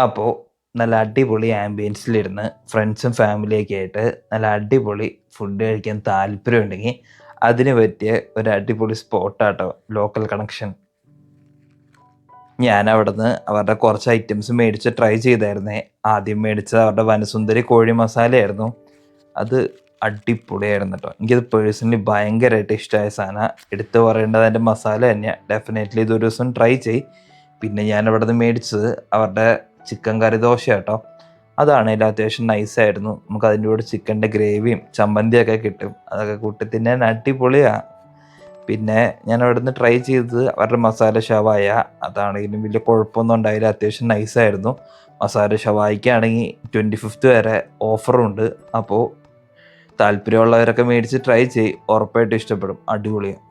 അപ്പോൾ നല്ല അടിപൊളി ആംബിയൻസിലിരുന്ന് ഫ്രണ്ട്സും ഫാമിലിയൊക്കെ ആയിട്ട് നല്ല അടിപൊളി ഫുഡ് കഴിക്കാൻ താല്പര്യമുണ്ടെങ്കിൽ അതിന് പറ്റിയ ഒരു അടിപൊളി സ്പോട്ടാട്ടോ ലോക്കൽ കണക്ഷൻ. ഞാൻ അവിടുന്ന് അവരുടെ കുറച്ച് ഐറ്റംസ് മേടിച്ച് ട്രൈ ചെയ്തായിരുന്നേ. ആദ്യം മേടിച്ചത് അവരുടെ വനസുന്ദരി കോഴി മസാലയായിരുന്നു. അത് അടിപൊളിയായിരുന്നു കേട്ടോ. എനിക്കത് പേഴ്സണലി ഭയങ്കരമായിട്ട് ഇഷ്ടമായ സാധനം. എടുത്തു പറയേണ്ടത് അതിൻ്റെ മസാല തന്നെയാണ്. ഡെഫിനറ്റ്ലി ഇതൊരു ദിവസം ട്രൈ ചെയ്. പിന്നെ ഞാൻ അവിടുന്ന് മേടിച്ചത് അവരുടെ ചിക്കൻ കറി ദോശ കേട്ടോ. അതാണേലും അത്യാവശ്യം നൈസായിരുന്നു. നമുക്ക് അതിൻ്റെ കൂടെ ചിക്കൻ്റെ ഗ്രേവിയും ചമ്മന്തിയൊക്കെ കിട്ടും. അതൊക്കെ കൂട്ടി തിന്നാൻ അടിപൊളിയാണ്. പിന്നെ ഞാൻ അവിടുന്ന് ട്രൈ ചെയ്തത് അവരുടെ മസാല ഷവായ. അതാണെങ്കിലും വലിയ കുഴപ്പമൊന്നും ഉണ്ടായില്ല. അത്യാവശ്യം നൈസായിരുന്നു. മസാല ഷവായിക്കാണെങ്കിൽ 25th വരെ ഓഫറുണ്ട്. അപ്പോൾ താല്പര്യമുള്ളവരൊക്കെ മേടിച്ച് ട്രൈ ചെയ്യ്. ഉറപ്പായിട്ടും ഇഷ്ടപ്പെടും. അടിപൊളിയാണ്.